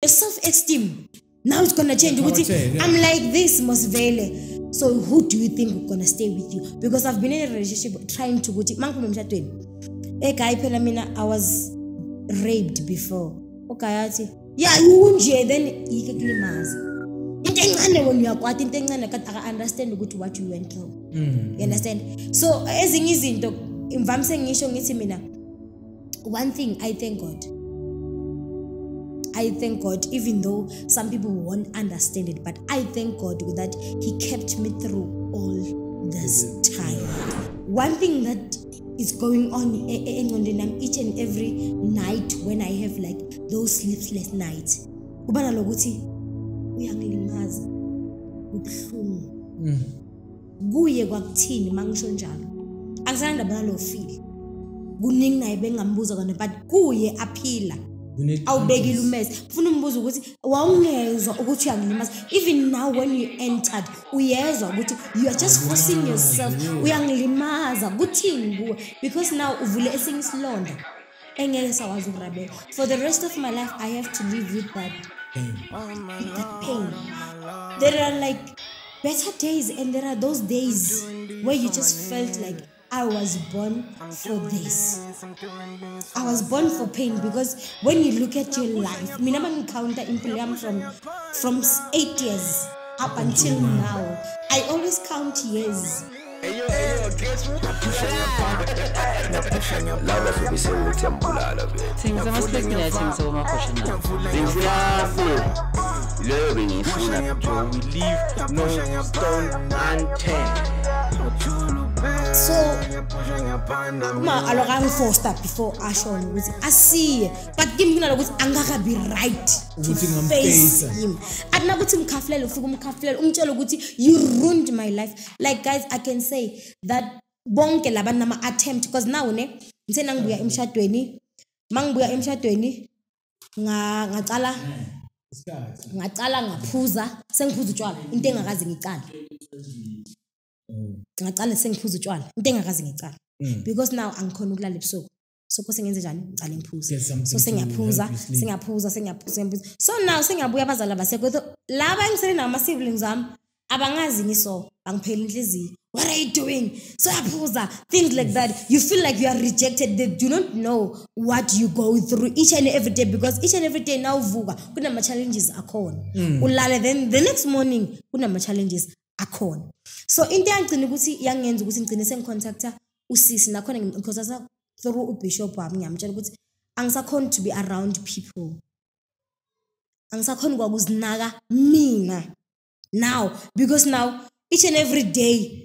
your self-esteem. Now it's gonna change. I'm like this, Mosvele. So who do you think is gonna stay with you? Because I've been in a relationship trying to go to a guy I was raped before. Okay, yeah, you then you can when you are quite I understand what you went through. You understand? So as in is one thing, I thank God. I thank God, even though some people won't understand it, but I thank God that He kept me through all this time. One thing that is going on each and every night when I have like those sleepless nights, ubana lokuthi uyangilimaza ubuhlungu kuye kwakuthini mangisho njalo angisanda bana lo feel kuningi naye bengambuza kana but kuye aphila awubekile umese ufuna umbuzo ukuthi wawungezwa ukuthi uyangilimaza. Even now when you entered uyezwa ukuthi you are just forcing yourself uyangilimaza kuthini kuwe because now uvule esinye isilonda engeke sawazi ukurabela. For the rest of my life I have to live with that pain. That pain. There are like better days and there are those days where you just felt like I was born for this. I was born for pain because when you look at your life, I encounter from 8 years up until now. I always count years. So, alors I'm forced up before I show him. I see, but give me angaka be right to face him. And now you ruined my life. Like guys, I can say that bonke labanama attempt because now ne nsenangbuya emshadweni mangbuya emshadweni ngacala ngaphuza sengiphuza utshwala into engakazi ngicala ngacala sengiphuza utshwala into engakazi ngicala because now angikhona ukulala ebusuku so kose ngenze njani ngicala ngiphuza so sengiyaphuza so now sengiyabuya abazali basekho laba engisele nama siblings ami abangazi ngiso bangiphela inhliziyo. What are you doing? So yaphuza things like that. You feel like you are rejected. They do not know what you go through each and every day because each and every day now vuka kuna challenges akhona ulale then the next morning kuna challenges akhona. So into engicina ukuthi yangenza ukuthi ngicine sengicontacta usisi nakhona because asa through ubishop wami ngiyamtshela ukuthi angisakhona to be around people. Angisakhona kwakuzinaka mina now because now each and every day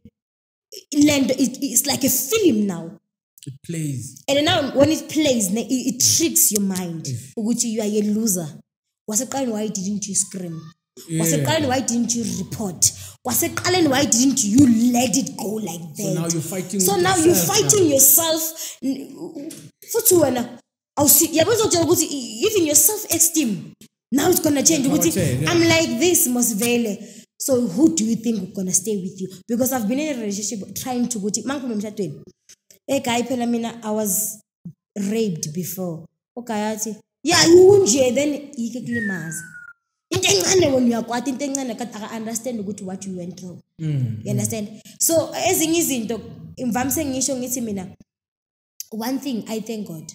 it's like a film now. It plays. And now when it plays, it tricks your mind. You are a loser. Why didn't you scream? Why didn't you report? Why didn't you let it go like that? So now you're fighting yourself. Even your self-esteem. Now it's gonna change. I'm like this, Mosvele. So who do you think is gonna stay with you? Because I've been in a relationship trying to go to a guy I was raped before. Okay, yeah, you then you can when you are quite I understand what you went through. You understand? So as in is in one thing, I thank God.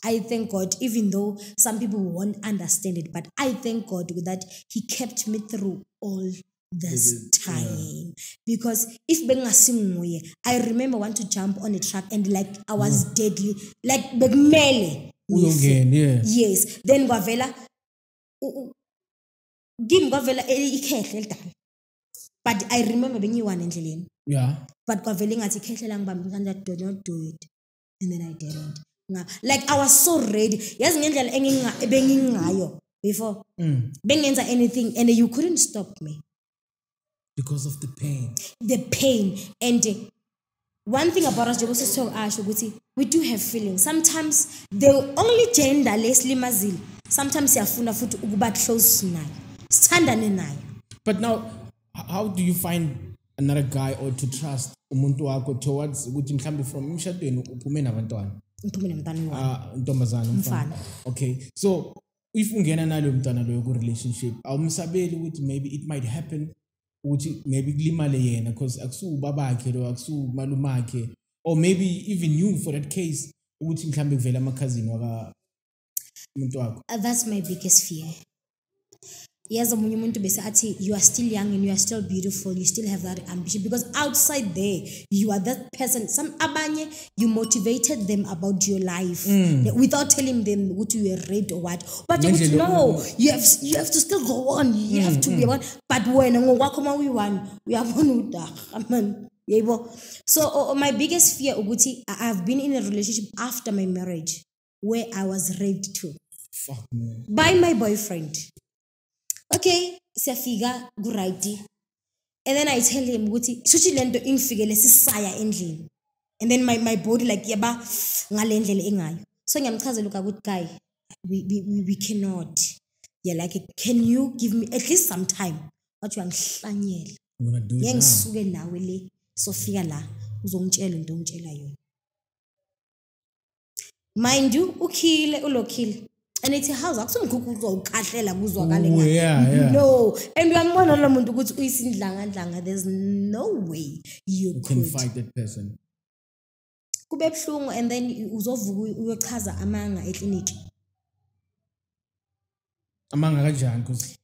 I thank God, even though some people won't understand it, but I thank God that He kept me through all this time. Because if I remember want to jump on a truck and like I was deadly, like melee. Yes. Then Gavela but I remember being one in but Gavela do not do it. And then I didn't. Like I was so ready. Yes, before anything, and you couldn't stop me because of the pain. The pain, and one thing about us, we do have feelings. Sometimes the only gender Leslie Mazil. Sometimes yafuna futhi ukuba close naye. Sithandane naye. But now, how do you find another guy or to trust umuntu wakho towards ukuthi mhlambe from emshadweni uphume nabantwana? Ntombazana Okay, so if ungena nalo mntana loyo ku relationship awumsabeli ukuthi maybe it might happen ukuthi maybe kulimale yena because akusu babakhe lo akusu malumakhe or maybe even you for that case ukuthi mhlambe kuvela amakhazini waka umuntu wakho. That's my biggest fear. Yes, you are still young and you are still beautiful, you still have that ambition because outside there you are that person. Some abanye you motivated them about your life without telling them what you were raped or what. But you have to still go on. You have to be one. But when we are one. So my biggest fear, I've been in a relationship after my marriage where I was raped too. Fuck man. By my boyfriend. Okay, siyafika ku-righty. And then I tell him, suchi lento ingifike lesisaya endlini. And then my body like yaba ngale ndlela engayo. So ngiyamchazela ukuthi guy, we cannot. Yeah, like can you give me at least some time? Wathi uyangihlanyela. Ngiyangisuke nawe le sofika la uzongitshela into ongitshela yona. Mind you, ukhile ulokhile. And it's a house. No, and uyambona lo muntu ukuthi uyisindlanga there's no way you can fight that person. Kube buhlungu and then uzovuka uyochaza amanga eclinic. Amanga kanjani because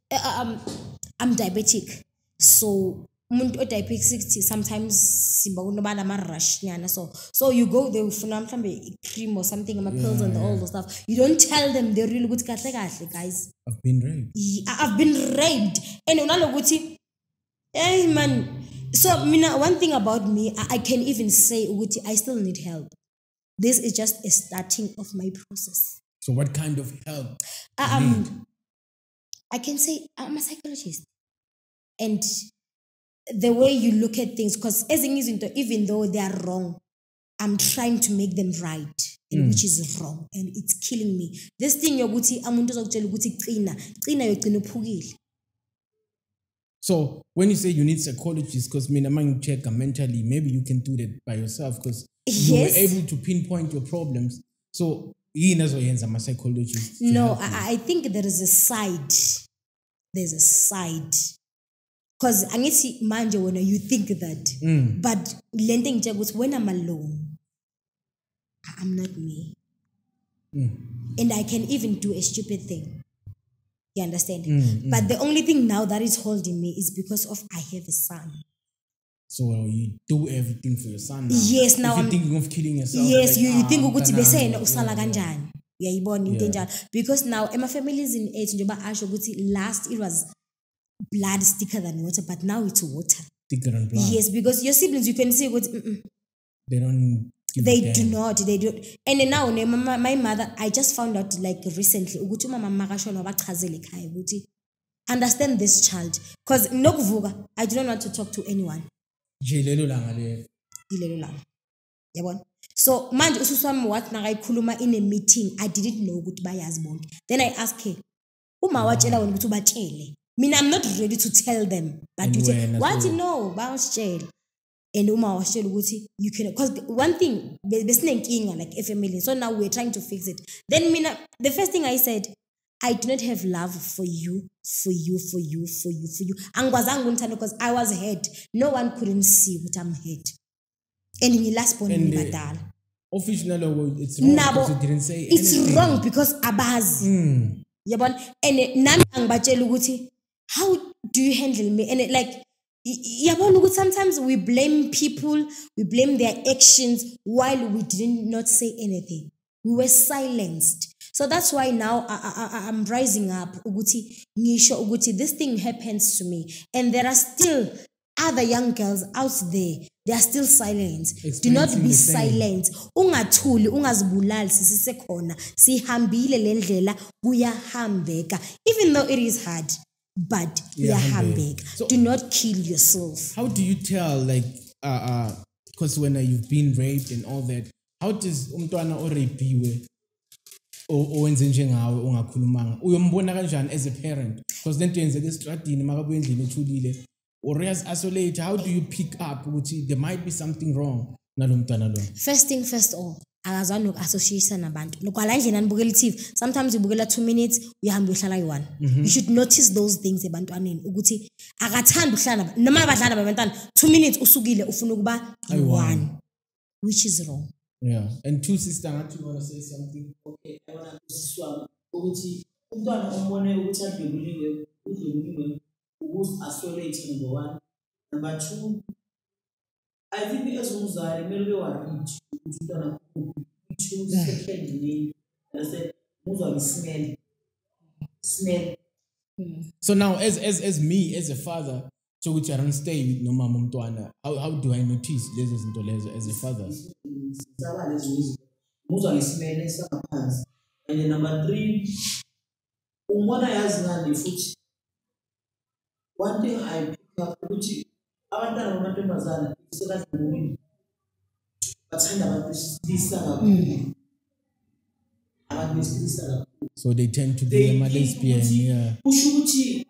I'm diabetic. So umuntu diabetic 60 sometimes simba kunobala ama rush nyana so you go there ufuna mhlambe cream or something ama pills and all those stuff. You don't tell them they really ukuthi kahle guys. I've been raped. I've been raped and unalokuthi hey man. So mina one thing about me I can even say ukuthi I still need help. This is just a starting of my process. So what kind of help? I can say I'm a psychologist and the way you look at things, because even though they are wrong, I'm trying to make them right, and which is wrong, and it's killing me. This thing yokuthi amuntu uzokutshela ukuthi qina yogcina uphukile. So when you say you need psychologists, because mina check mentally, maybe you can do that by yourself because you were able to pinpoint your problems. So I'm a psychologist. No, I think there is a side. There's a side. Because angithi manje when you think that, but when I'm alone, I'm not me, and I can even do a stupid thing. You understand? But the only thing now that is holding me is because of I have a son. So you do everything for your son now? Yes, now if you're thinking of killing yourself. Yes, like, you think ukuthi bese yena usala kanjani? Uyayibona into enjalo because now my family is in age njengoba asho ukuthi last it was blood is thicker than water, but now it's water. Thicker than blood. Yes, because your siblings, you can see what they don't. They do not. They do. And then now, my mother, I just found out like recently. Understand this child, because I do not want to talk to anyone. So man, what in a meeting, I didn't know good by husband. Then I asked her, I'm not ready to tell them, but you say, what you know about jail? And was you can, because one thing, like a family. So now we're trying to fix it. Then the first thing I said, I do not have love for you. Because I was hurt. No one couldn't see what I'm hurt. And in the last point, officially, it's wrong because you didn't say anything. It's wrong because Abaz. And how do you handle me? And it like sometimes we blame people, we blame their actions while we did not say anything. We were silenced. So that's why now I'm rising up. This thing happens to me. And there are still other young girls out there. They are still silent. Do not be silent. Ungathuli, ungazibulali sisisekhona. Sihambile lendlela kuyahambeka. Even though it is hard. But so, do not kill yourself. How do you tell, like, because when you've been raped and all that, how does umntwana orapiwe owenze njengawe ongakhulumanga uyombona kanjani as a parent? Because then yenzeka estradini makabuye endlini ethulile or as isolate, how do you pick up ukuthi there might be something wrong First thing first all, akazwani noku-associate nabantu. Nokwala endlini nibukela TV, sometimes ubukela 2 minutes, uyahamba uyohlala yi-1. You should notice those things ebantwaneni ukuthi akathanda ukuhlala noma abadlala babantwana 2 minutes usukile ufuna ukuba yi-1, which is wrong. Yeah. And 2 sister, ngathi you want to say something? Okay, I want to siswa ukuthi umntwana ombone ukuthi adlubuliwe ukuthi isolate number 1. Number 2, I think as umzali kumele ube worried ukuthi umntwana choose second name. I said muzwa smell. So now as me as a father, so which I don't stay with no mama mntwana, how do I notice lezi zinto lezo as a father? Muzwa smell esaphansi. And then number 3, umbona yazi ngani futhi. One thing I pick up ukuthi abantwana bamantombazana isekadlulile bathanda abantu besilisa kakhulu. Abantu besilisa kakhulu. So they tend to be a lesbian, yeah. Kusho ukuthi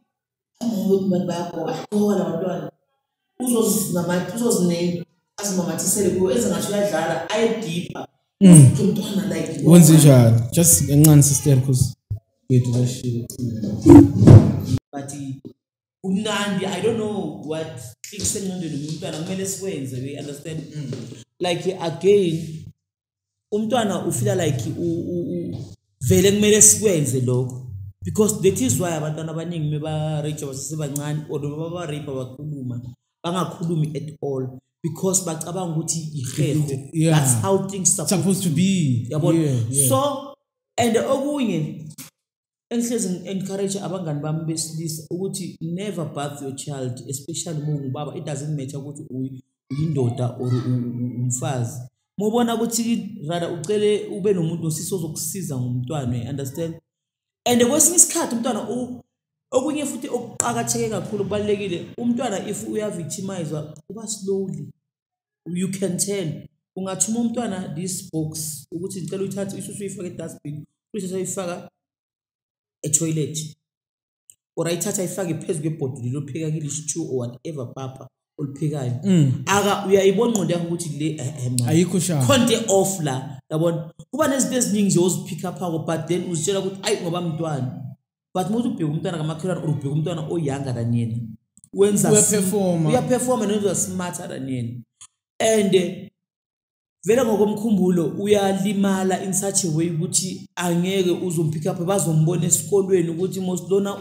abantu bakho akhola abantwana uzoziname asimamathisele kuyo ezingathi uyadlala ayideeper. Umntwana like wenze njani? Just encane sister cause bethu bashilo. But unandi, I don't know what clicks engqondweni umntwana kumele sikwenze, we understand. Like again umntwana ufila like vele kumele sikwenze lokho, because that is why abantwana abaningi meba rape basesebancane or baba rape abakhuluma bangakhulumi at all, because bacabanga ukuthi iheho. That's how things supposed to be. Yeah. So and okunye enhlezi encourage abangani bami besilisa ukuthi never birth your child, especially ngubaba. It doesn't matter ukuthi uyindoda or umfazi. Mobona ukuthi rather ucele ube nomuntu osizokusiza ngomntwana, understand. And kwesinye isikhathi umntwana okunye futhi okuqhakatheke kakhulu kubalekile, umntwana if uya victimizwa uba slowly, you can tell. Ungathuma umntwana this box ukuthi ngicela uyithathe isusu uyifake e-dustbin, uyithatha uyifaka e-toilet, or ayithatha ayifake phezu kwebhodini lopheka kile stew or whatever papa oliphekayo. Aka uyayibona ngqondo yakho ukuthi le ayikho sha konke off la, yabona. Kuba nezinto eziningi nje ozipick up akho, but then uzitshela ukuthi ayi ngoba mntwana. But manje ubheka umntwana kamakhelwane or ubheka umntwana oyanga than yena, wenza uyaperforma nenza smarter than yena. And vele ngokomkhumbulo uyalimala in such a way ukuthi angeke uzompick up, bazombona esikolweni ukuthi most lona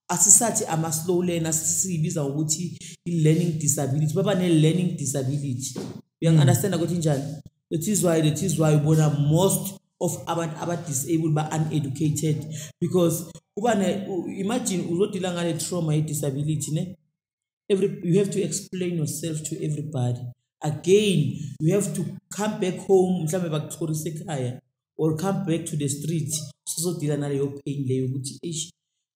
asisathi ama slow learner, sisibiza ukuthi i-learning disability. Baba ne-learning disability, you understand ukuthi njani. That is why ubona most of abantu aba-disabled ba-uneducated, because imagine uzodila ngale trauma ye-disability, ne? You have to explain yourself to everybody. Again, you have to come back home, mhlambe bakuthorise ekhaya, or come back to the street, sizodila naleyo pain leyo ukuthi ish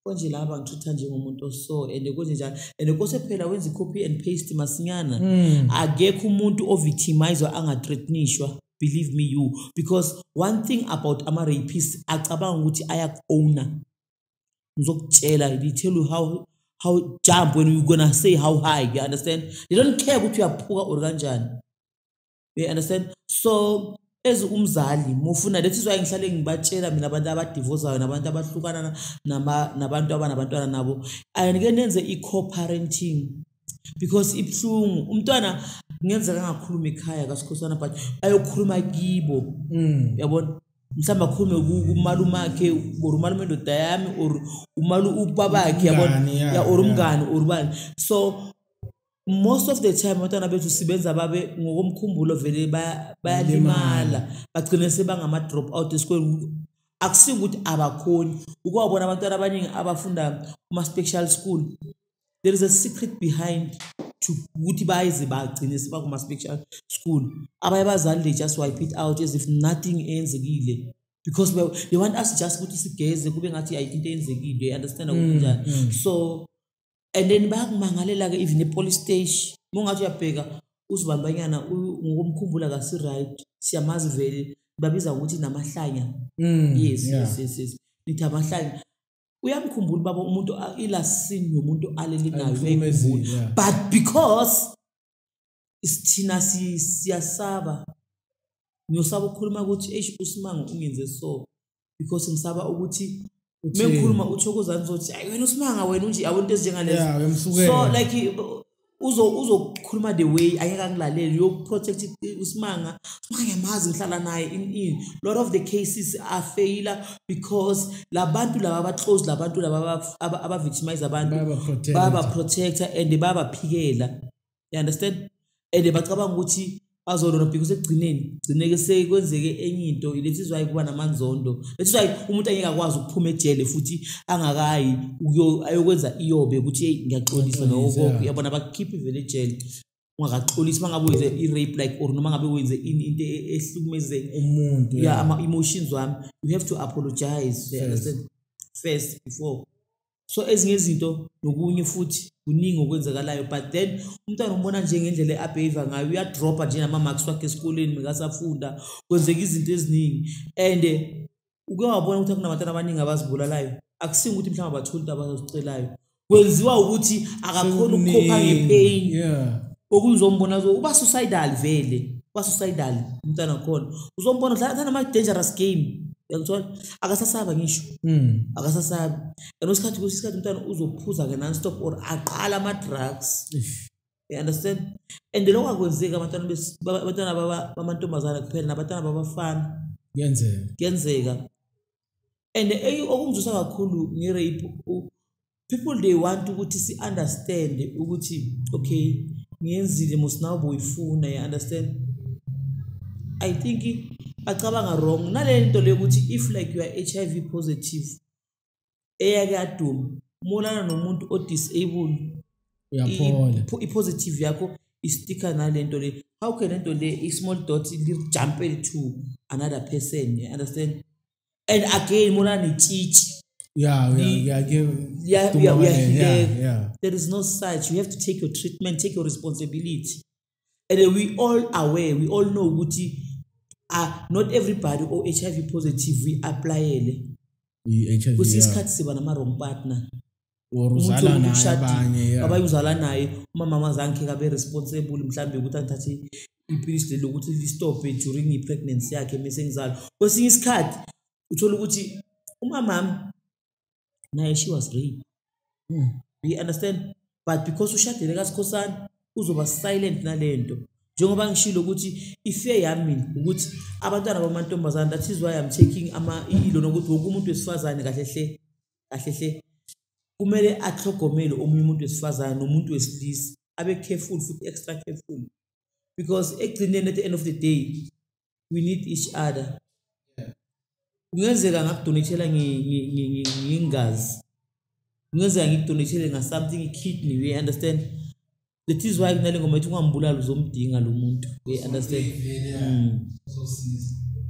konje laba ngithatha njengomuntu oso, and konje njalo. And kose phela wenza copy and paste masinyana. Akekho umuntu ovictimizwa angathreatenishwa, believe me you, because one thing about ama rapists acabanga ukuthi ayaku-owner. Ngizokutshela, they tell you how jump when you're gonna say how high, you understand? They don't care what you are poor or kanjani. You understand? So as umzali mufuna, that is why ngihlale ngibatshela mina abantu abadivorceayo nabantu abahlukana nabantu abanabantwana nabo ayike nenze i-co-parenting, because ibhlungu umntwana ngenzeka ngakhuluma ekhaya kasikhosana but ayokhuluma kibo, yabona. Mhlamba akhulume kumalumakhe or umalume ndoda yami or umalu ubabakhe, yabona, ya or umngani or ubani. So most of the time abantwana bethu sibenza babe ngokomkhumbulo vele bayalimala, bagcine sebangama drop out esikoleni. Akusinga ukuthi abakhoni ukwabona abantwana abaningi abafunda kuma special school, there is a secret behind to ukuthi bayize bagcine siba kuma special school. Abaye bazali they just wipe it out as if nothing enzekile, because they want us just ukuthi sigeze kube ngathi ayinto enzekile, you understand ukuthi njani. So and then bayakumangalela ke even e-police station, mongathi uyabheka uzibambanyana ngokomkhumbula ka si right, siyamazi vele babiza ukuthi namahlanya. Yes nithi amahlanya. Uyamkhumbula baba umuntu ila sin yomuntu alele nayo, but because isithina siyasaba ngiyosaba ukukhuluma ukuthi uSimanga ungenze so because ngisaba ukuthi mengikhuluma uthokozana uzothi ayi wena uSimanga wena unje awonto ezinjengalezo so like uzokhuluma the way ayeke angilaleli yokuprotect uSimanga ngiyamazi ngihlala naye in lot of the cases are failure because labantu laba abaclose labantu laba abavictimize abantu baba protector and baba phikela, you understand, and bacabanga ukuthi bazolona because ekugcineni gcineke sekwenzeke enye into ilethizwa kuba namanzondo lethizwa umuntu angeke akwazi ukuphuma ejele futhi angakayi ayokwenza iyobe ukuthi ngiyaxolisa ngoko yabona bakukhipha ivele ejele ungakaxolisi mangabe wenze i-rape like or noma ngabe wenze into ehlukumeze umuntu ama emotions wami you have to apologize, you understand, first before so ezinye izinto nokunye futhi kuningi okwenzakalayo but then umntwana umbona njengendlela eabehave ngayo uyadropa nje nama marks wakhe esikoleni mikasafunda kwenzeka izinto eziningi and uke wabona ukuthi kunabantwana abaningi abazibulalayo akusingi ukuthi mhlawumbe abatholi abazicelayo kwenziwa ukuthi akakhona ukukhopha ngepain okuzombona uba suicidal vele uba suicidal umntwana khona uzombona dlala nama dangerous game yakuthola akasasaba ngisho akasasabi and usikhathi umntwana uzophuza ke non stop or aqala ama drugs, you understand, and lokho akwenzeka abantwana bamantombazana kuphela nabantwana babafana kuyenzeka and okungizwisa kakhulu nge-rape people they want ukuthi si understand ukuthi okay ngiyenzile musinawo uyifuna, you understand. I think bacabanga wrong nalento leyokuthi if like you are HIV positive eyakadum molana nomuntu o disabled uyaphola i-positive yakho istika nalento le, how can lento le i-small dot jump to another person, you understand, and again molana nitshitshi there is no such, you have to take your treatment, take your responsibility, and we all aware, we all know ukuthi not everybody or HIV positive we apply HIV kusisikhathi siba nama wrong partner uzala naye abanye abayuzala naye umama zange kabe responsible mhlambe ukuthi athathe ipilisi lokuthi li stop during i pregnancy yakhe bese ngizala kwesinye isikhathi uthola ukuthi umama naye she was raped, you understand, but because ushadile kaSikhosana uzoba silent nalento njengoba ngishilo ukuthi ifear yami ukuthi abantwana bamantombazana, that is why I'm taking ilo nokuthi umuntu wesifazane kahle hle kumele ahlogomele omunye umuntu wesifazane nomuntu wesilisa abe careful futhi extra careful because ekugcineni at the end of the day we need each other. Kungenzeka ngakudonatela ngingazi, kungenzeka ngikudonatele nga something i-kidney, you understand. That is why kunale ngoma ethi ungambulala uzomdinga lo muntu, you understand.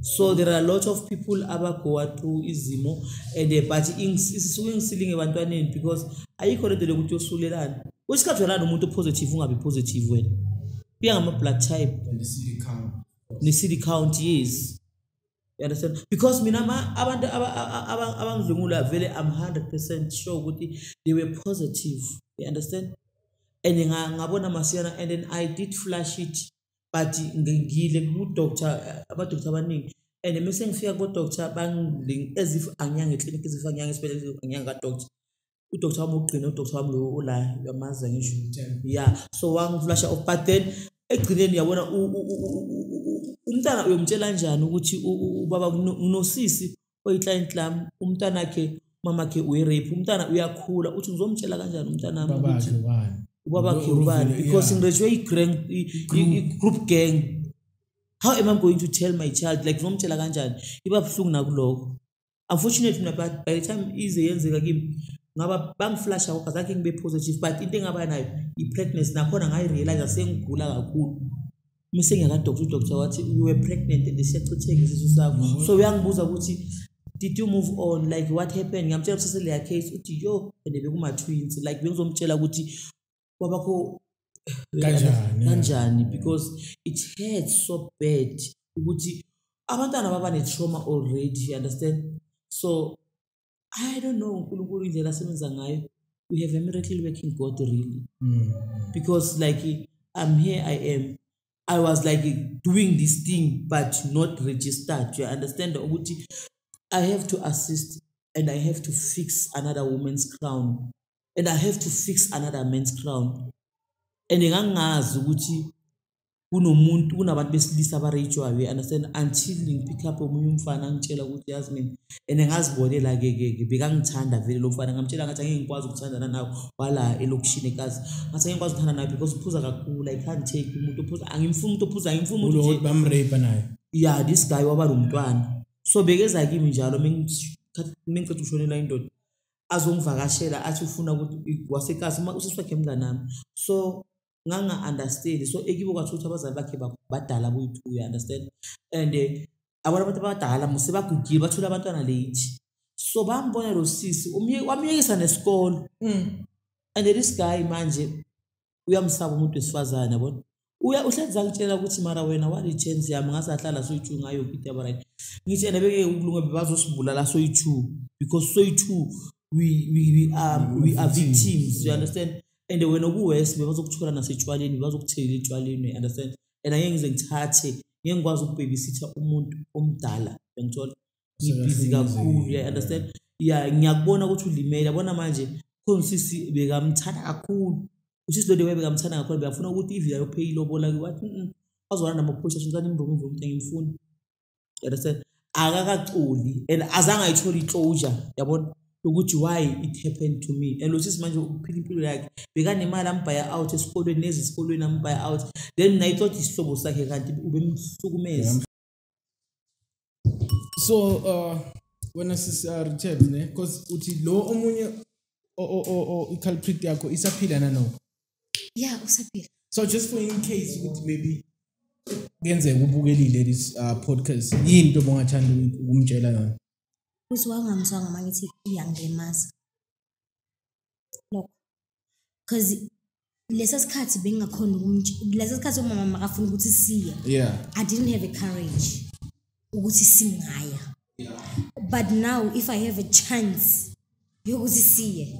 So there are a lot of people abagoa through izimo and but isisuke ngisilinge ebantwaneni because ayikho lento lokuthi yosulelana wesikhathi wena nomuntu positive ungabe positive wena kuya ngama blood type ne CD count, yes, you understand, because mina abantu abangidlungula vele I'm 100% sure ukuthi they were positive, you understand, and ngabona masiyana and then I did flash it but ngingile ku doctor abadoctor abaningi and mase ngifika ku doctor bangling as if anyanga eclinic as if anyanga esibhedlela anyanga ka doctor udoctor wami ugcina udoctor wami lo ola yamaza ngisho yeah, so wangiflash off but then egcineni yabona umntana uyomtshela kanjani ukuthi ubaba unosisi oyiclient lami umntana wakhe mama wakhe uyerape umntana uyakhula uthi ngizomtshela kanjani umntana wami ukuthi ubaba wakhe ubani because ngirejwe i-group gang. How am I going to tell my child like ngizomtshela kanjani iba buhlungu nakuloko. Unfortunately but by the time ize yenzeka kimi ngaba bangiflasha ukazakhe ngibe positive but into engaba nayo i-pregnancy nakhona ngayirealize sengigula kakhulu mise ngiyaka doctor wathi you were pregnant and siyachitheka isisu sakho, so uyangibuza ukuthi did you move on, like what happened, ngiyamtshela ukuthi le case uthi yo and bekuma twins like bengizomtshela ukuthi babakho kanjani because it hurts so bad ukuthi abantwana baba ne trauma already, you understand. So I don't know uNkulunkulu indlela asebenza ngayo, we have a miracle working God really because like I'm here, I am. I was like doing this thing, but not registered. You understand? I have to assist and I have to fix another woman's crown. And I have to fix another man's crown. And ngangazi ukuthi kunomuntu kunabantu besilisa abarejwayo, understand, until ngipick up omunye umfana ngitshela ukuthi yazi mina and ngazibonela ke bekangithanda vele lo mfana ngamtshela ngathi angeke ngikwazi ukuthandana nawe wala elokishini ekazi ngathi angeke ngikwazi ukuthanda nawe because uphuza kakhulu. I can't take umuntu ophuza, angimfuni umuntu ophuza, angimfuni umuntu nje bamrape naye. Yeah, this guy waba nomntwana. So bekeza kimi njalo mengicela ukushonela indoda azongivakashela athi ufuna ukuthi wasekazi uma usiswakhe mnganami. So nganga understand. So ekibo kwathuthi abazali bakhe badala boyithu, you understand, and abantu abadala muse bagugile bathola abantwana late. So bambona lo sisi wamyekisa nesikolo. And this guy manje uyamsaba umuntu wesifazane, yabona uhlenza ngitshela ukuthi mara wena wali chance yami ngasahlala soyi2 ngayo Peter right. Ngithi ena beke ukulunga bezosibulala soyi2 because soyi2 we are victims, you understand. And when okuwesi bezokuthola nasetshwaleni bazokuthelela etshwaleni, understand. And angeke ngize ngithathe ngengikwazi ukubabysitha umuntu omdala, ngithola ngibhizi kakhulu, you understand. Yeah, ngiyakubona ukuthi ulimele, yabona manje khonsisi bekamthanda kakhulu. Usisi lo bekamthanda kakhulu beyafuna ukuthi if you pay ilobola wathi azwana namaphosha shintana imvumo ukuthi ngimfuni, you understand. Akakacoli and azange ayithola iclosure, yabona ukuthi why it happened to me. And lo sisi manje ukuphila impilo yakhe bekanemali ambaya out esikolweni nezisikolweni ambaya out, then I thought isihlobo sakhe kanti ubemhlukumeza. So when return ne because uthi lo omunye culprit yakho isaphila nano. Yeah, usaphila. So just for in case ukuthi maybe kenzeka ubukelile this podcast into bongathanda ukumtshela yona. Usiwangamswanga mangithi iyangemaza. Lokho. Cause lesa sikhathi bengingakhona lesa sikhathi umama makafuna ukuthi siye. Yeah. I didn't have a courage ukuthi singaya. But now if I have a chance yokuthi siye,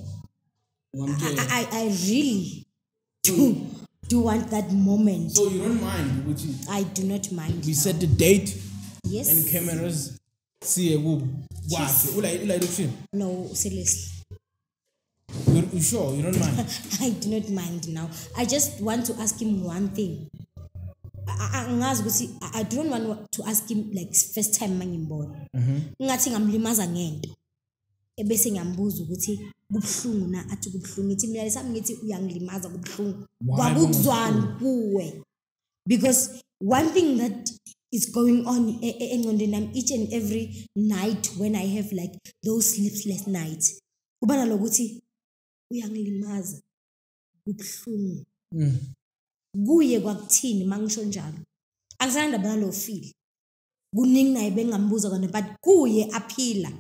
I really do want that moment. So you don't mind which I do not mind. We set the date. Yes. And cameras see watch. Yes. No, seriously. You sure? You don't mind? I do not mind now. I just want to ask him one thing. I don't want to ask him like first time mangimbona. Ngathi ngamlimaza ngento. Ebese ngiyambuza ukuthi kubhlungu na athi kubhlungu ngithi mina lesami ngithi uyangilimaza kubhlungu. Kwakuzwani kuwe. Because one thing that is going on engqondweni each and every night when I have like those sleepless nights. Kuba nalokuthi uyangilimaza kubhlungu. Kuye kwakuthini mangisho njalo. Angisanda bana lo feel. Kuningi naye bengambuza kona but kuye aphila.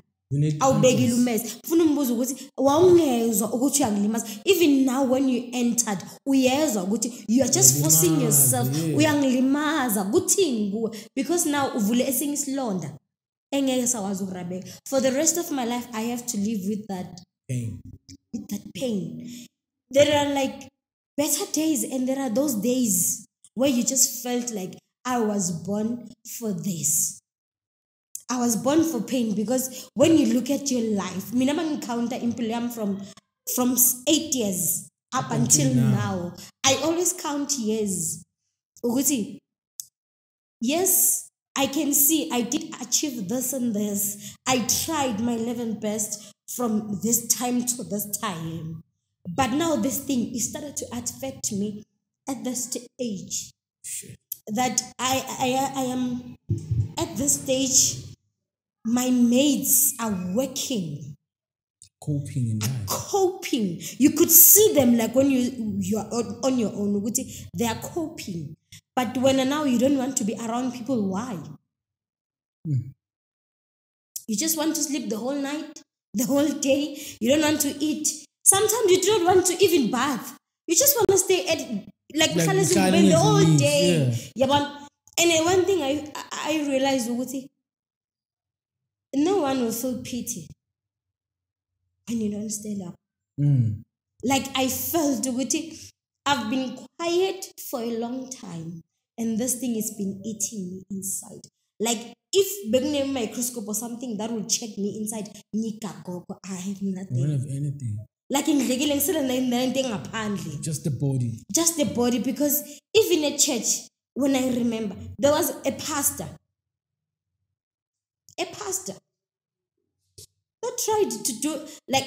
Awubekile umese. Ufuna umbuzo ukuthi wawungezwa ukuthi uyangilimaza. Even now when you entered uyezwa ukuthi you are just forcing yourself. Uyangilimaza kuthini kuwe because now uvule esinye isilonda. Engeke sawazi ukurabeka. For the rest of my life I have to live with that pain. With that pain. There are like better days and there are those days where you just felt like I was born for this. I was born for pain because when you look at your life, mina encounter impilo from 8 years up until now, I always count years. Ukuthi, yes, I can see I did achieve this and this. I tried my level best from this time to this time. But now this thing is started to affect me at this age. That I am at this stage. My mates are working, coping in life. Coping. You could see them like when you are on your own. They are coping. But when now you don't want to be around people, why? You just want to sleep the whole night, the whole day. You don't want to eat. Sometimes you don't want to even bath. You just want to stay at like the whole day. Yeah, but and then one thing I realized, no one will feel pity when you don't stand up. Like I felt, I've been quiet for a long time, and this thing has been eating me inside. Like, if being a microscope or something that will check me inside, I have nothing. You don't have anything. Like Just the body. Just the body, because even at church, when I remember, there was a pastor that tried to do, like,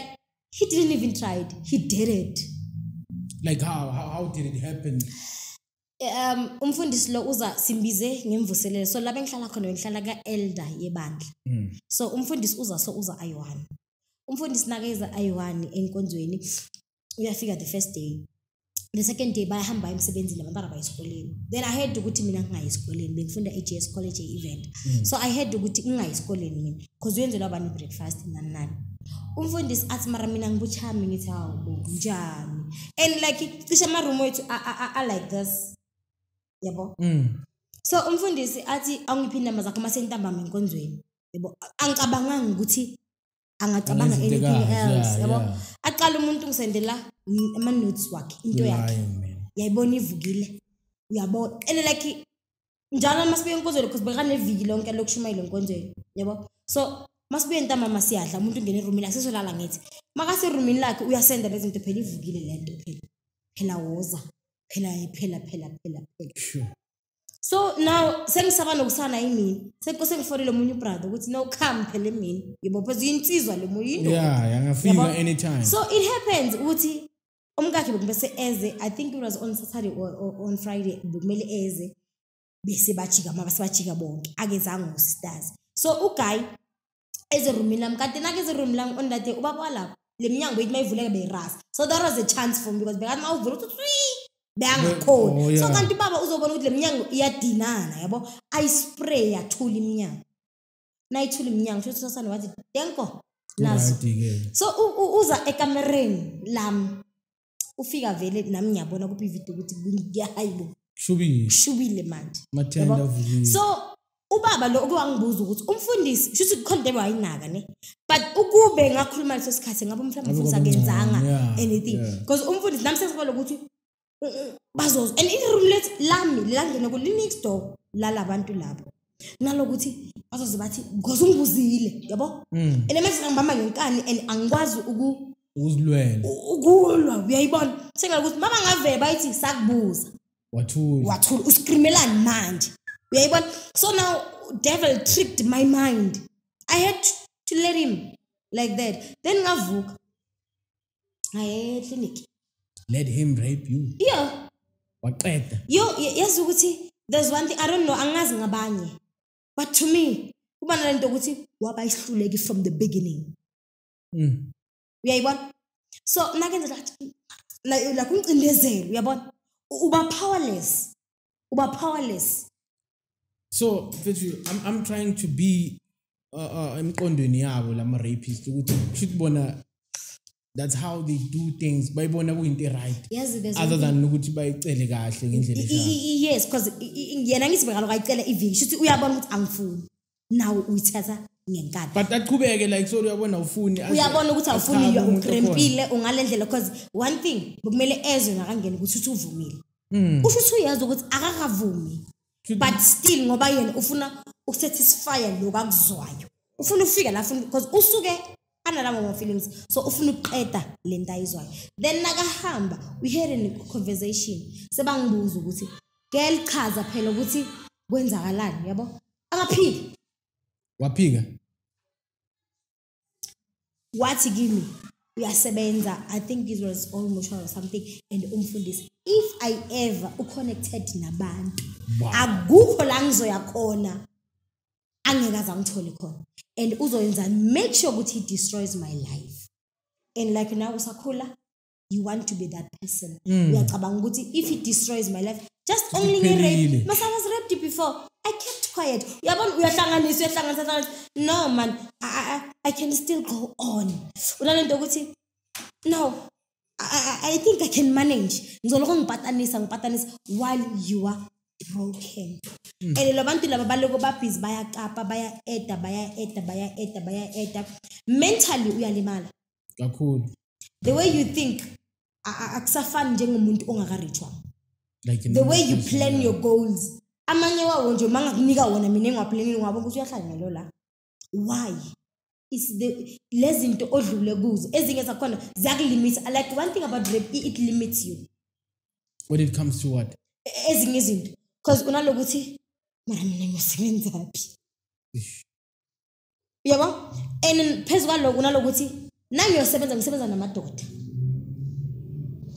he didn't even try it, he did it. Like how did it happen? Umfundisi lo uza simbize ngemvuselelo, so la bengihlala khona ngihlala ka elder yebandla. So umfundisi uza ayi-1. Umfundisi nakeza ayi-1 enkonzweni, uyafika the first day. The second day bayahamba emsebenzini abantwana bayesikoleni. Then I had ukuthi mina ngingayi esikoleni, bengifunda eJS College event. So I had ukuthi ngingayi esikoleni mina because uyenzelwa abani breakfast nani. Umfundisi athi mara mina ngibuchami ngithi hawo njani. And like cishe ama room wethu I like this. Yabo. So umfundisi athi angiphi indaba zakho masentambama enkonzweni. Yabo. Angicabanganga ukuthi angacabanga anything else. Yabo. Aqala umuntu ngisendela ama notes wakhe into yakhe. Yayibona ivukile. Uyabona. And like njalo masibe enkonzweni because bekane viki lonke lokushumayela enkonzweni. Yabo. So masibe ntambama siyadla umuntu ungena eroomini asesolala ngithi. Makase eroomini lakhe uyasenda lezi zinto phela ivukile lento phela. Phela woza. Phela. Sure. So now sengisaba nokusana yimini sekose ngifonele omunye brother ukuthi no come phela emini yebo phela insizwa le moya into angafika anytime. So it happens ukuthi umkakhe bekubese eze, I think it was on Saturday or on Friday, bekumele eze bese bajika mabasebajika bonke akezango sisters. So uguy eze room lami kanti nakeze room lami on that day ubaba walapha leminyango yithi mayivuleke beyiras. So that was a chance for me because bekathi mawuvula uthi beyangakhona. So kanti baba uzobona ukuthi leminyango iyadinana yabo, ayispray yathula iminyango. Nayithula iminyango futhi sasana wathi denko nazo. So uza ekamereni lami ufika vele nami ngiyabona kuphi video ukuthi kuyayibo shubile manje mathenda vukile. So ubaba lo okwangibuza ukuthi umfundisi shuthi kukhonde wayinaka ne, but ukube ngakhuluma leso sikhathi ngabe umfundisi akenzanga anything because umfundisi nami sesibona ukuthi bazoza and in room lami lilangena ku next door lalabantu labo nalokuthi bazoze bathi ngoze ungibuzile yabo and manje ngibamba ngenkani and angikwazi uzilwela ukulwa uyayibona sengakuthi mama ngavela bayithi sakubuza wathula uscreamelani manje uyayibona. So now devil tricked my mind, I had to let him like that. Then ngavuka aye clinic. Let him rape you. Yeah. Waqeda. Yes ukuthi there's one thing I don't know angazi ngabanye, but to me kuba nalento ukuthi waba isihluleki from the beginning. Uyayibona. So nakenza la kuncindezelo uyabona uba powerless. So I'm trying to be emqondweni yabo lama rapists ukuthi should bona that's how they do things bayibona kuyinto right. Yes, other than ukuthi bayicele kahle ngendlela eshaya. Yes, because yena ngisibeka lokayicela iviki shuthi uyabona ukuthi angifuni now uyithatha ngenkani. But aqhubeke like so uyabona ufuni uyabona ukuthi awufuni ukrempile ungalendlela because one thing bekumele ezwe nakangena ukuthi uvumile. Usho ukuthi uyazi ukuthi akakavumi. But still ngoba yena ufuna ukusatisfy lo kakuzwayo. Ufuna ufika la because usuke analama my feelings, so ufuna ukuqeda lento ayizwayo. Then nakahamba we had a conversation sebangibuza ukuthi ngelichaza phela ukuthi kwenzakalani yabo akaphiki waphika wathi kimi uyasebenza, I think it was almost or something, and umfundisi if I ever connected nabantu akukho la ngizoya khona angekaza ngithole khona and uzoyenza make sure ukuthi he destroys my life. And like now usakhula you want to be that person. Uyacabanga ukuthi if he destroys my life just only rape. But I was raped before, I kept quiet. Uyabona uyahlanganisa no man, I can still go on. Unalento ukuthi no, I think I can manage. Ngizoloko ngipatanisa while you are broken. And labantu laba baloko babhizi bayaqapa baya-eda mentally uyalimala kakhulu. The way you think akusafani njengomuntu ongakarechwa. Like the way you plan your goals. Amanye wawo nje mangakunika wona mina engwaplanini ngabo ukuthi uyahlala ngalo la. Why? It's the lezinto odlule kuzo ezinye zakhona ziyakulimit. Like one thing about rape, it limits you when it comes to what ezinye izinto, because unalokuthi mara mina ngisebenza phi yabo, and phezulu kwaloko unalokuthi ngisebenza namadoda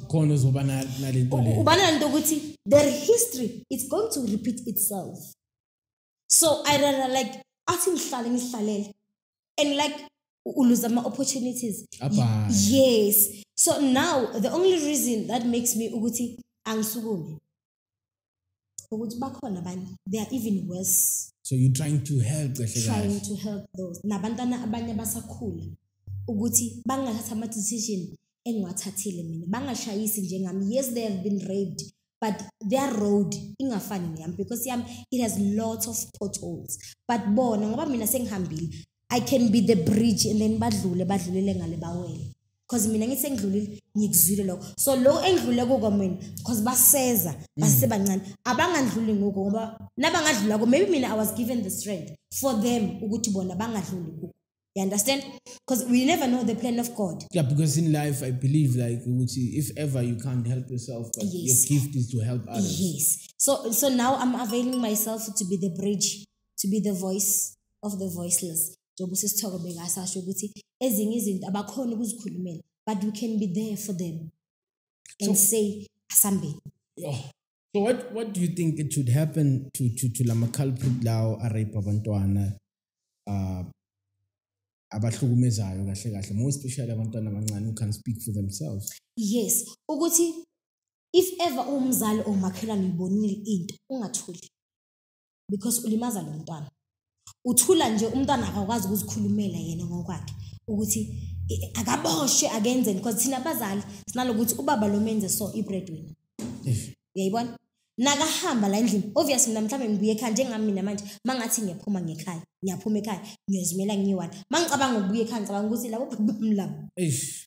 khona uzoba nalento le ubana nto ukuthi their history it's going to repeat itself. So I rather like athi ngihlalele and like lose my opportunities. Yes. So now the only reason that makes me ukuthi angisukume ukuthi bakhona abanye they are even worse. So you're trying to help those nabantwana abanye abasakhula ukuthi bangathatha ama decision engiwathathile mina, bangashayisi njengami. Yes, they have been raped, but their road ingafani nami because it has lots of potholes. But bona ngoba mina sengihambile, I can be the bridge and then badlulele ngale bawele. Because mina ngithi sengidlulile ngikuzwile lokho. So lo engidlule kuko mina because baseza basebancane abangandluli ngoko ngoba nabangadlula ko maybe mina I was given the strength for them ukuthi bona bangadluli kuko. You understand? Because we never know the plan of God. Yeah, because in life I believe like if ever you can't help yourself, but yes, your gift is to help others. Yes. So now I'm availing myself to be the bridge, to be the voice of the voiceless. But we can be there for them and say Asambe. Oh. So what do you think it should happen to la culprit lao a rape abantwana abahlukumezayo kahle kahle, more especially abantwana abancane who can speak for themselves? Yes, ukuthi if ever umzali omakhelwane ibonile into ungathuli because ulimaza lo mntwana. Uthula nje umntwana akakwazi ukuzikhulumela yena ngokwakhe ukuthi akaboshwe akenze because thina abazali sinalokuthi ubaba lo menze so ibreadwinner. Uyayibona? Nakahamba la endlini obviously mina mhlawumbe ngibuye ekhaya njengami mina manje mangathi ngiyaphuma ekhaya ngiyozimela ngiyiwani mangicabanga ukubuye ekhaya ngicabanga ukuthi labo bamlabo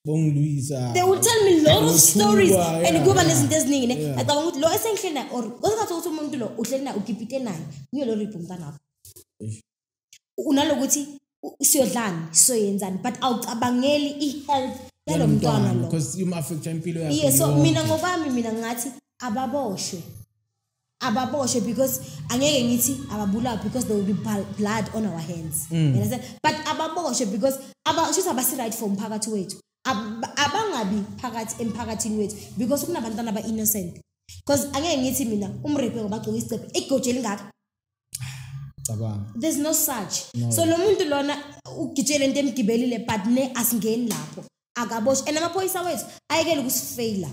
bongilwisa they will tell me lot of stories and kuba nezinto eziningi ne acabanga ukuthi lo esengihlena or kodwa ukuthi umuntu lo uhlena ukipite naye niyo lo ripho umntana wakho unalokuthi siyodlana soyenzani but awucabangeli ihealth yalo mntwana lo because you affect impilo yakho. Yes, so mina ngokwami mina ngathi ababoshwe because angeke ngithi ababulawa because there will be blood on our hands. You understand? But ababoshwe because abashuthi abasi right for umphakathi wethu. Abangabi phakathi emphakathini wethu because kunabantwana aba innocent. Because angeke ngithi mina umrepe ngobagcoka isicephe egojeli ngaka. There's no such. No. So lo muntu lona ugijele into emgibelile but ne asingeni lapho. Akaboshwe and amaphoyisa wethu ayekela ukusifaila.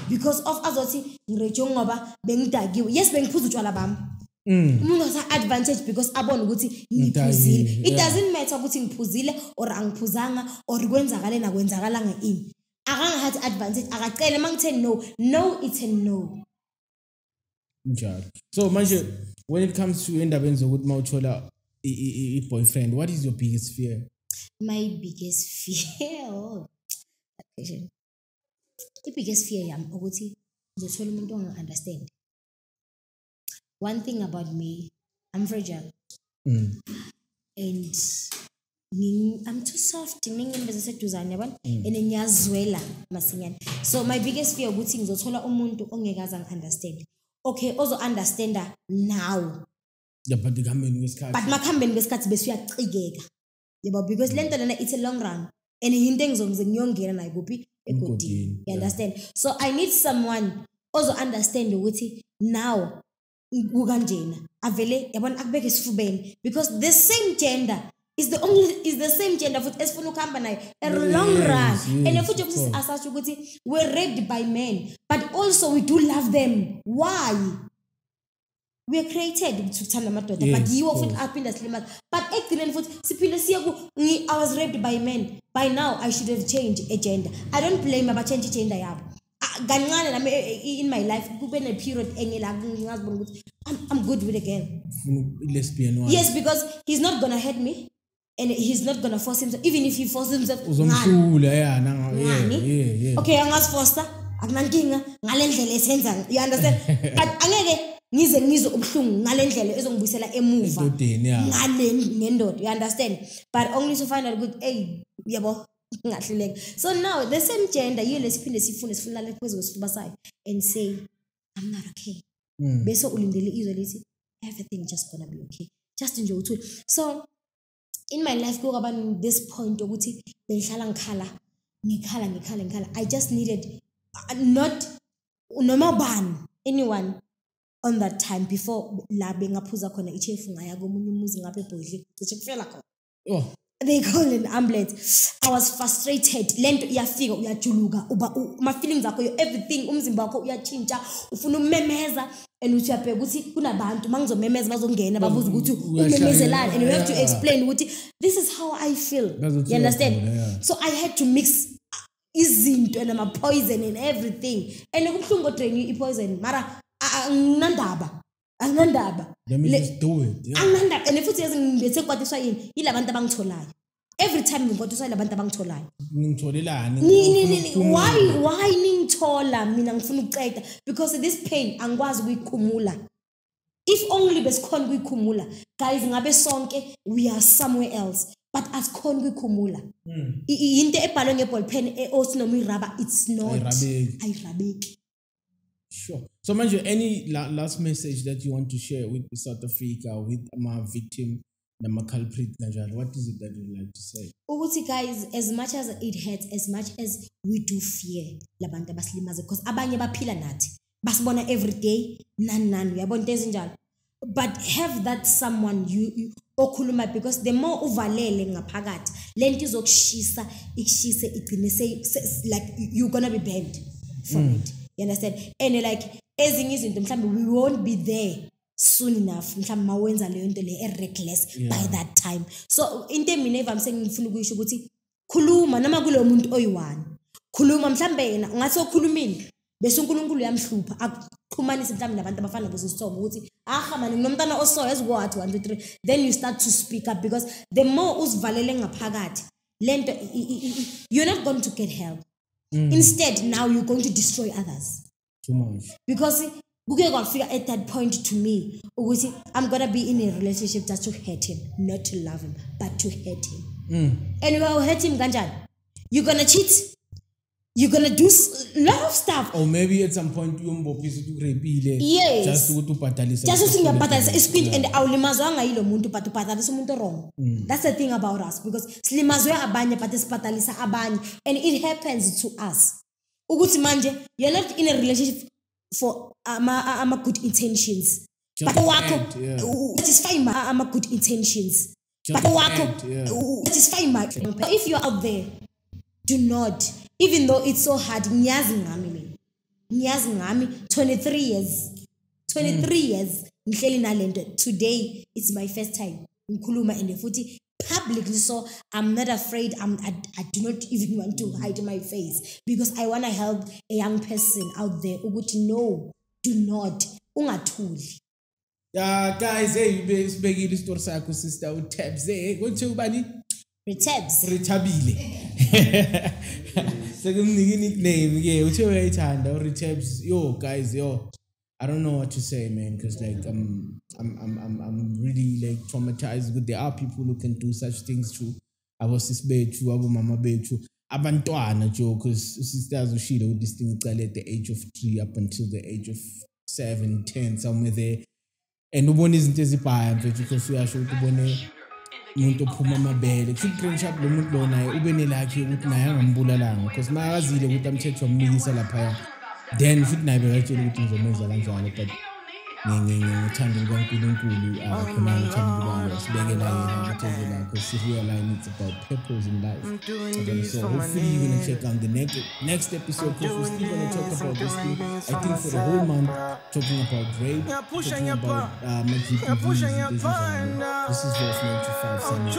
Because of azothi ngirejo ngoba bengidakiwe. Yes, bengiphuza utshwala bami. Umuntu usa advantage because abona ukuthi ngiphuzile. It doesn't matter ukuthi ngiphuzile or angiphuzanga or kwenzakale nakwenzakalanga ini. Akangahathi advantage akacela mangithe no it's a no. Njalo. So manje when it comes to endabeni zokuthi mawuthola boyfriend, what is your biggest fear? My biggest fear. The biggest fear yami ukuthi ngizothola umuntu onga-understand. One thing about me, I'm fragile. And I'm too soft. And ngiyazwela masinyane. So my biggest fear ukuthi ngizothola umuntu ongekaze understand. Okay, also understand now. Yeah, but makhambeni kwesikhathi bese uyacikeka. Yebo, because lento lena it's a long run. And into engizoze ngiyongena nayo kuphi? You understand? So I need someone also understand ukuthi now ukanjena avele yabona akubeke esifubeni because the same gender is the same gender futhi esifuna ukuhamba nayo a long run. And futhi asathi ukuthi we're raped by men but also we do love them. Why? We are created to turn amadoda but you futhi aphinda silimaza but ekugcineni futhi siphinde siye I was raped by men. By now I should have changed a gender. I don't blame about change gender yabo. Kancane nami in my life kube ne period engela ngingazibona ukuthi I'm good with a girl. Lesbian one. Yes, because he's not gonna hurt me. and he's not gonna force himself. Even if he forces himself, okay, angasfoster, akunankinga ngalendlela esenza. You understand? But angeke ngize ubuhlungu ngalendlela ezongibuyisela emuva ngale ngendoda. You understand? But only to find out good, hey, yabo ngahluleka. So now the same gender you lesiphinde sifune sifuna la phezulu kwesifuba sayo and say I'm not okay. Bese ulindele izwe lithi everything just gonna be okay. Just enjoy it. So in my life go about this point ukuthi bengihlala ngikhala. I just needed not anyone on that time before la bengaphuza khona ichefu ngaya komunye umuzi ngapha eBhodle cishe kufela khona. Oh, they call an ambulance. I was frustrated. Lento iyafika uyajuluka my feelings akho everything umzimba wakho uyatshintsha ufuna umemeza and uthi uyabheka ukuthi kunabantu mangizomemeza bazongena babuza ukuthi umemezelani and you have to explain ukuthi this is how I feel. You understand? So I had to mix izinto and ama poison and everything and kubhlungu drain ipoison mara anginandaba. Let me just do it. Anginandaba and futhi ngibethe kwatiswa yini ilabantu abangitholayo. Every time ngikwatiswa ilabantu abangitholayo. Ngitholelani? Why ningithola mina ngifuna ukuqeda because this pain angikwazi ukuyikhumula. If only besikhona ukuyikhumula guys ngabe sonke we are somewhere else. But asikhona ukuyikhumula. Into ebhalwe ngeball pen osinoma iraba it's not ayirabeki. Sure. So manje any last message that you want to share with South Africa, with my victim, the culprit kanjalo? What is it that you like to say? Ukuthi guys, as much as it hurts, as much as we do fear labantu abasilimaze because abanye baphila nathi. Basibona every day nani uyabona into ezinjalo. But have that someone you okhuluma because the more uvalele ngaphakathi lento izokushisa ikushise igcine like you're gonna be banned from it. You understand? And like ezinye izinto mhlambe we won't be there soon enough mhlambe mawenza leyo nto le reckless by that time. So into mina evamse ngifuna ukuyisho ukuthi khuluma noma kulo muntu oyi1 khuluma mhlambe yena ngathi okhulumini bese uNkulunkulu uyamhlupha akuxhumanise mhlambe nabantu abafana bosisithomo ukuthi manje nginomntana osoya ezikwathi 1 2 3 then you start to speak up because the more usivalele ngaphakathi lento you're not going to get help. Instead now you're going to destroy others too much because kuke kwafika at that point to me ukuthi I'm gonna be in a relationship just to hurt him, not to love him but to hurt him. And you will hurt him kanjani? You're gonna cheat, you're gonna do a lot of stuff, or maybe at some point uyombopisa ukurepile just ukuthi ubhadalise just usingabhadalisa isquid and awulimazwanga yilo muntu but ubhadalisa umuntu wrong. That's the thing about us because silimazwe abanye but sibhadalisa abanye and it happens to us ukuthi manje you're not in a relationship for ama good intentions but wakho it is fine ama good intentions but wakho it is fine. If you're out there, do not, even though it's so hard, ngiyazi ngami 23 years ngihleli nalento. Today it's my first time ngikhuluma and futhi publicly, so I'm not afraid. I do not even want to hide my face because I want to help a young person out there ukuthi no, do not ungathuli. Yeah guys, hey sibekile story sakho sister uTabs konke ubani RETHABILE sekumnika nickname ke uthe uyayithanda RETHABS. Yo guys, I don't know what to say, man, because like I'm really like traumatized. But there are people who can do such things too. Abo sis bethu, abo mama bethu, abantwana Joe, because sisters ushilo with this thing at the age of 3 up until the age of 7, 10, somewhere there. And ubone izinto ezibhaya mfethu because uyasho ukuthi ubone umuntu ophuma amabele kucringe lo muntu lona ube nelakhe ukuthi naye angambulalanga because mayazile ukuthi amthetho wamnikisa lapha then futhi naye bekatshela ukuthi ngizomenza kanjalo but ngithanda uNkulunkulu khona ngithanda sibekela yena ngithezela because Realign, it's about purpose in life. Okay, so hopefully you're gonna check out the next episode because we're still gonna talk about this thing. I think for the whole month, talking about rape, talking about GPVs and this and that. This is Wolf 95 Summit.